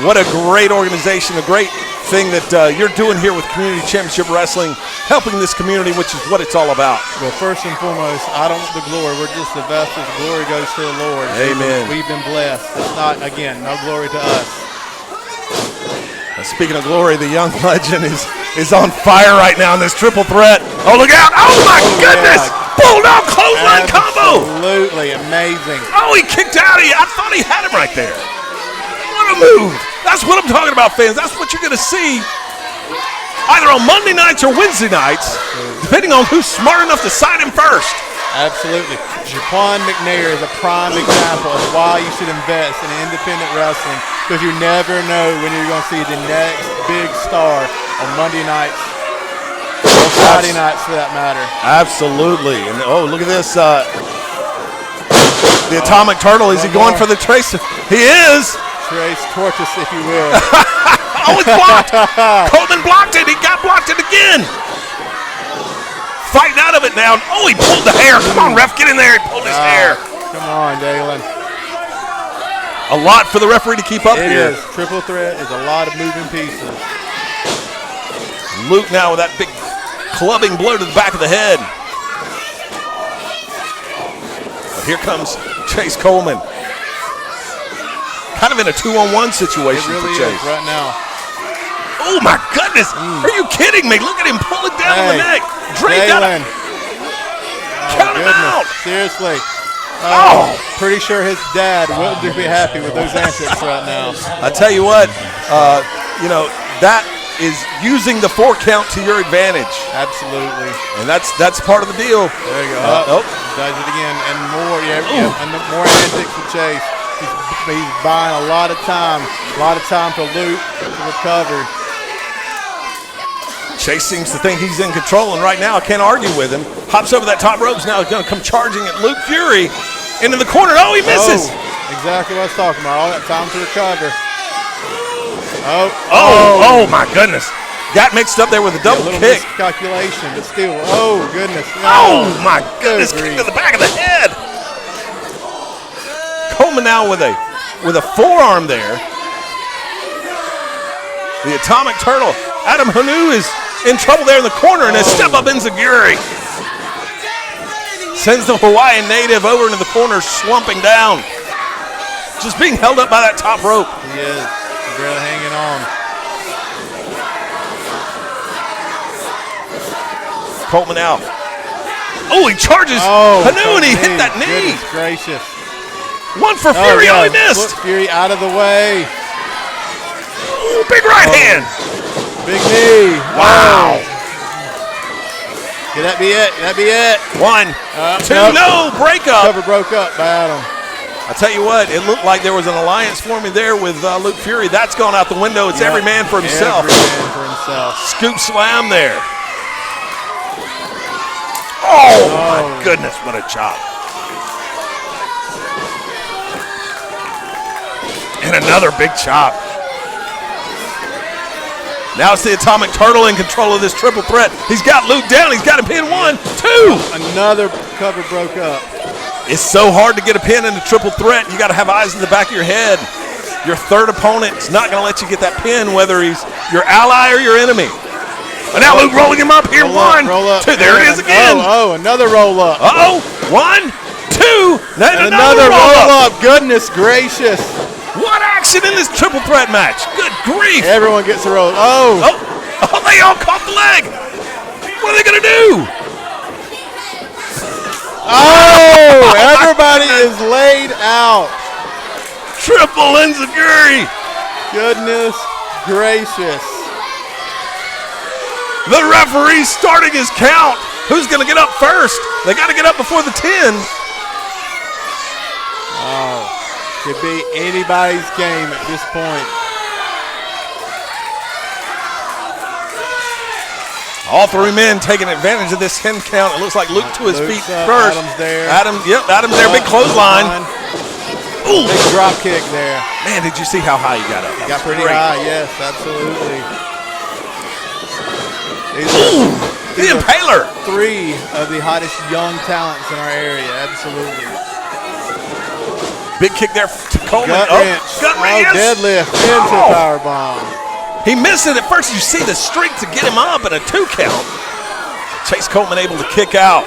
What a great organization, a great thing that you're doing here with Community Championship Wrestling, helping this community, which is what it's all about. Well, first and foremost, I don't want the glory. We're just the vessels. Glory goes to the Lord. Amen. We've been blessed. It's not, again, no glory to us. Speaking of glory, the young legend is on fire right now in this triple threat. Oh, look out. Oh, my goodness. Yeah. Bulldog clothesline combo. Absolutely amazing. Oh, he kicked out of you. I thought he had him right there. What a move. That's what I'm talking about, fans. That's what you're going to see either on Monday nights or Wednesday nights, depending on who's smart enough to sign him first. Absolutely. Jaquan McNair is a prime example of why you should invest in independent wrestling, because you never know when you're going to see the next big star on Monday nights or Friday nights for that matter. Absolutely. And oh, look at this. The Atomic Turtle. Is he going for the trace? He is. Trace Tortoise, if you will. Oh, it's blocked. Coleman blocked it. He got blocked it again. Fighting out of it now. Oh, he pulled the hair. Come on, ref, get in there. He pulled his hair. Come on, Dalen. A lot for the referee to keep up here. It is. Triple threat is a lot of moving pieces. Luke now with that big clubbing blow to the back of the head. But here comes Chase Coleman. Kind of in a 2-on-1 situation it really for Chase. Is right now. Oh, my goodness. Are you kidding me? Look at him pull it down on the neck. Drake got it. Count him out. Seriously. Oh. Pretty sure his dad wouldn't be happy with those antics right now. I tell you what, that is using the 4 count to your advantage. Absolutely. And that's part of the deal. There you go. Does it again. And more, and more antics with Chase. He's buying a lot of time for Luke to recover. Chase seems to think he's in control, and right now I can't argue with him. Hops over that top ropes now. He's going to come charging at Luke Fury into the corner. Oh, he misses. Exactly what I was talking about. All that time to recover. Oh, my goodness. Got mixed up there with a double kick. Calculation, but still. Oh, goodness. Oh, my goodness. Kick to the back of the head. Coleman now with a forearm there. The Atomic Turtle. Adam Hanu is in trouble there in the corner, and a step up enziguri. Sends the Hawaiian native over into the corner, slumping down. Just being held up by that top rope. He is. Barely hanging on. Coleman out. Oh, he charges Hanu, and he hit that knee. Goodness gracious. One for Fury. Oh, he missed. Fury out of the way. Oh, big right hand. Big knee. Wow. Could that be it? Could that be it? 1, 2, no, break up. Cover broke up by Adam. I tell you what, it looked like there was an alliance forming there with Luke Fury. That's gone out the window. It's every man for himself. Every man for himself. Scoop slam there. Oh, my goodness, what a chop. And another big chop. Now it's the Atomic Turtle in control of this triple threat. He's got Luke down. He's got a pin. 1, 2. Another cover broke up. It's so hard to get a pin in a triple threat. You got to have eyes in the back of your head. Your third opponent is not going to let you get that pin, whether he's your ally or your enemy. And now Luke rolling him up here. Roll 1, roll up. 2. There it is again. Another roll up. 1, 2. And another roll up. Goodness gracious. What action in this triple threat match? Good grief. Everyone gets a roll. They all caught the leg. What are they going to do? Everybody is laid out. Triple enziguri. Goodness gracious. The referee's starting his count. Who's going to get up first? They got to get up before the 10. Could be anybody's game at this point. All three men taking advantage of this 10 count. It looks like Luke to his feet up, first. Adam's there. Adam's there. Big clothesline. Ooh. Big drop kick there. Man, did you see how high he got up? Got pretty great. high, yes, absolutely. The Impaler. 3 of the hottest young talents in our area, absolutely. Big kick there to Coleman. Gut wrench. Gut wrench. Deadlift into power bomb. He missed it at first. You see the streak to get him up in a 2 count. Chase Coleman able to kick out.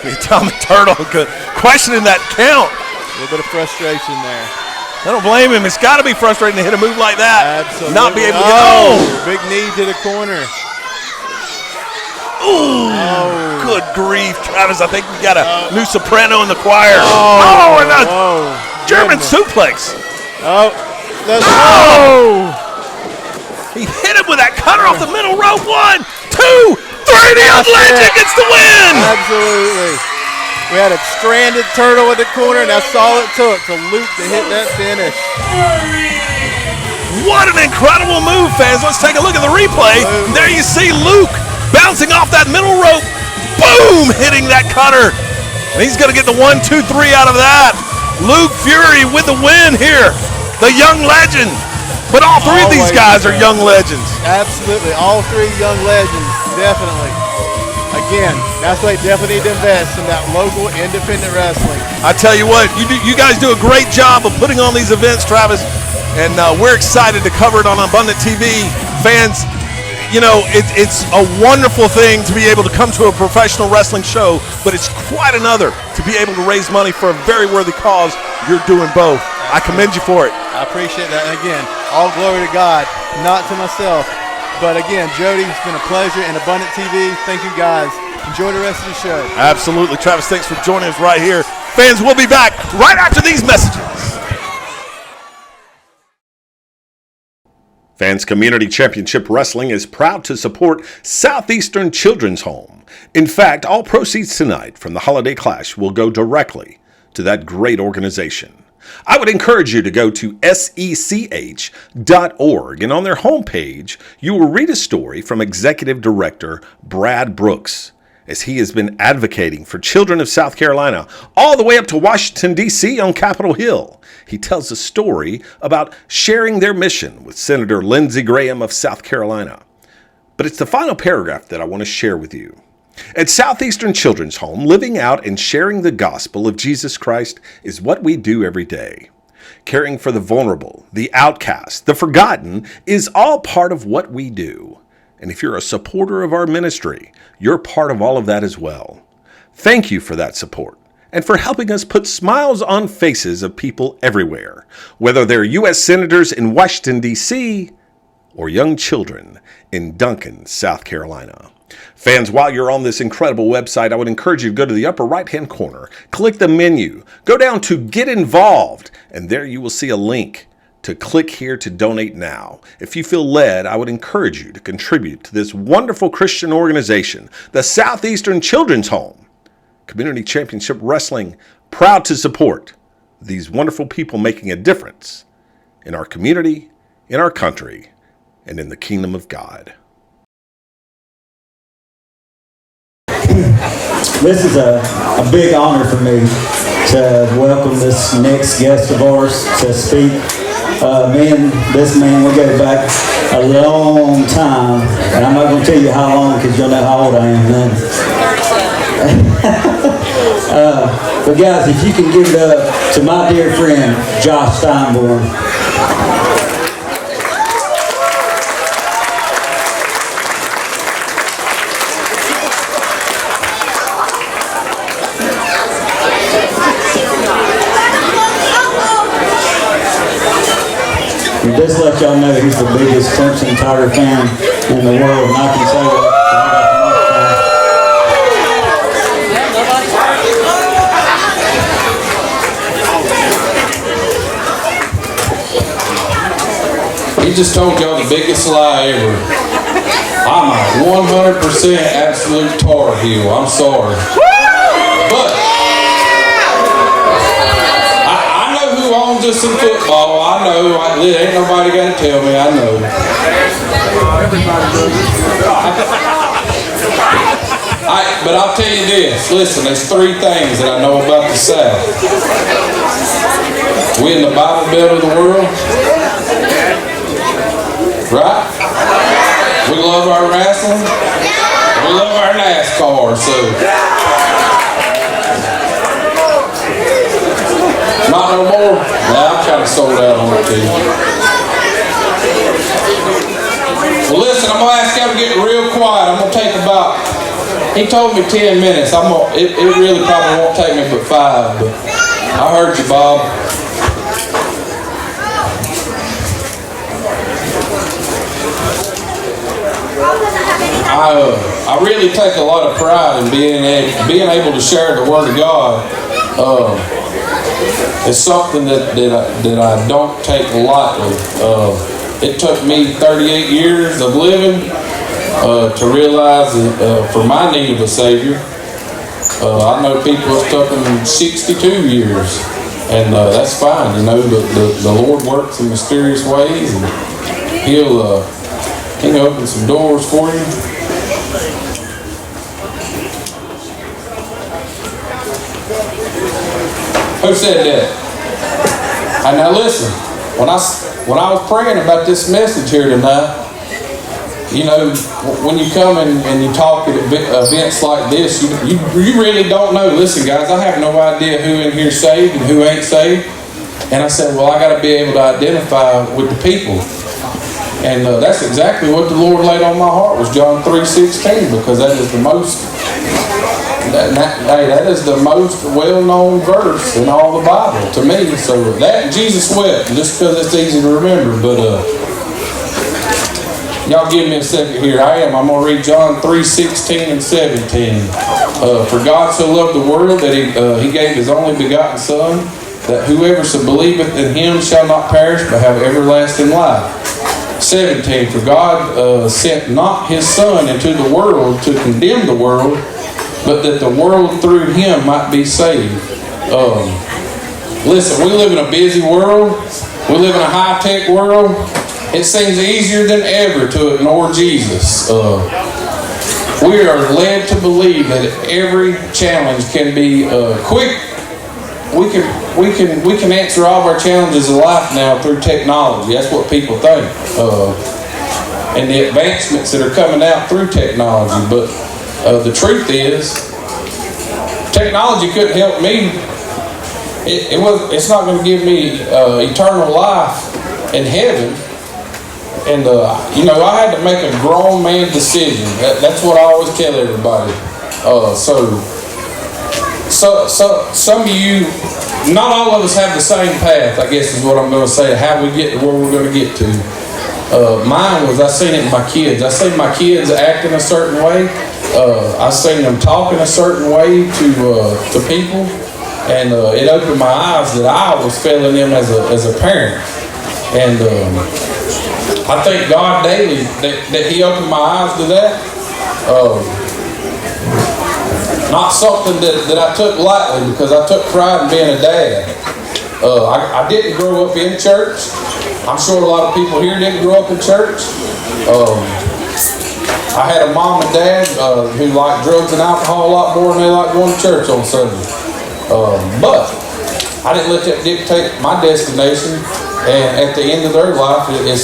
The Atomic Turtle questioning that count. A little bit of frustration there. I don't blame him. It's got to be frustrating to hit a move like that. Absolutely. Not be able to get big knee to the corner. Ooh, good grief, Travis. I think we got a new soprano in the choir. And a German suplex. He hit him with that cutter off the middle rope. 1, 2, 3. The Atlantic gets the win. Absolutely. We had a stranded turtle in the corner, and that's all it took for Luke to hit that finish. What an incredible move, fans. Let's take a look at the replay. There you see Luke bouncing off that middle rope. Boom! Hitting that cutter. And he's going to get the 1, 2, 3 out of that. Luke Fury with the win here. The young legend. But all three of these guys are young legends. Absolutely. All 3 young legends, definitely. Again, that's why you definitely need to invest in that local independent wrestling. I tell you what, you guys do a great job of putting on these events, Travis. And we're excited to cover it on Abundant TV. Fans, you know, it's a wonderful thing to be able to come to a professional wrestling show, but it's quite another to be able to raise money for a very worthy cause. You're doing both. I commend you for it. I appreciate that. And again, all glory to God, not to myself. But again, Jody, it's been a pleasure. And Abundant TV, thank you guys. Enjoy the rest of the show. Absolutely. Travis, thanks for joining us right here. Fans, we'll be back right after these messages. Fans Community Championship Wrestling is proud to support Southeastern Children's Home. In fact, all proceeds tonight from the Holiday Clash will go directly to that great organization. I would encourage you to go to sech.org, and on their homepage, you will read a story from Executive Director Brad Brooks, as he has been advocating for children of South Carolina all the way up to Washington, D.C. on Capitol Hill. He tells a story about sharing their mission with Senator Lindsey Graham of South Carolina. But it's the final paragraph that I want to share with you. At Southeastern Children's Home, living out and sharing the gospel of Jesus Christ is what we do every day. Caring for the vulnerable, the outcast, the forgotten is all part of what we do. And if you're a supporter of our ministry, you're part of all of that as well. Thank you for that support and for helping us put smiles on faces of people everywhere, whether they're U.S. Senators in Washington, D.C., or young children in Duncan, South Carolina. Fans, while you're on this incredible website, I would encourage you to go to the upper right-hand corner, click the menu, go down to Get Involved, and there you will see a link to click here to donate now. If you feel led, I would encourage you to contribute to this wonderful Christian organization, the Southeastern Children's Home. Community Championship Wrestling, proud to support these wonderful people making a difference in our community, in our country, and in the kingdom of God. This is a big honor for me to welcome this next guest of ours to speak. Me and this man, we go back a long time, and I'm not going to tell you how long because you'll know how old I am then. But guys, if you can give it up to my dear friend, Josh Steinborn. And just let y'all know he's the biggest Clemson Tiger fan in the world, and I can say that. He just told y'all the biggest lie ever. I'm a 100% absolute Tar Heel. I'm sorry. But I know who owns us in football. I know. Ain't nobody got to tell me. I know. But I'll tell you this. Listen, there's 3 things that I know about the South. We in the Bible Belt of the world. Right? We love our wrestling. We love our NASCAR, so. Not no more? Nah, I'm kind of sold out on it too. Well, listen, I'm going to ask y'all to get real quiet. I'm going to take about, he told me 10 minutes. It really probably won't take me but 5, but I heard you, Bob. I really take a lot of pride in being able to share the Word of God. It's something that I don't take lightly. It took me 38 years of living to realize that, for my need of a Savior. I know people it's took them 62 years, and that's fine. You know, the Lord works in mysterious ways, and He'll open some doors for you. Who said that? And now listen, when I was praying about this message here tonight, you know, when you come and you talk at events like this, you really don't know. Listen, guys, I have no idea who in here is saved and who ain't saved. And I said, well, I got to be able to identify with the people. And that's exactly what the Lord laid on my heart was John 3:16, because that is the most well-known verse in all the Bible to me. So that Jesus wept, just because it's easy to remember. But y'all give me a second here. I'm going to read John 3:16 and 17. For God so loved the world that He gave His only begotten Son, that whoever so believeth in Him shall not perish but have everlasting life. 17, for God sent not His Son into the world to condemn the world, but that the world through Him might be saved. Listen, we live in a busy world. We live in a high-tech world. It seems easier than ever to ignore Jesus. We are led to believe that every challenge can be quick. We can answer all of our challenges of life now through technology. That's what people think. And the advancements that are coming out through technology. But the truth is, technology couldn't help me. It's not going to give me eternal life in heaven. And you know, I had to make a grown man decision. That's what I always tell everybody. So some of you, not all of us have the same path, I guess is what I'm going to say, how we get to where we're going to get to. Mine was, I seen it in my kids. I seen my kids acting a certain way. I seen them talking a certain way to people. And it opened my eyes that I was failing them as a parent. And I thank God daily that He opened my eyes to that. Not something that I took lightly, because I took pride in being a dad. I didn't grow up in church. I'm sure a lot of people here didn't grow up in church. I had a mom and dad who liked drugs and alcohol a lot more than they liked going to church on Sunday. But I didn't let that dictate my destination. And at the end of their life, as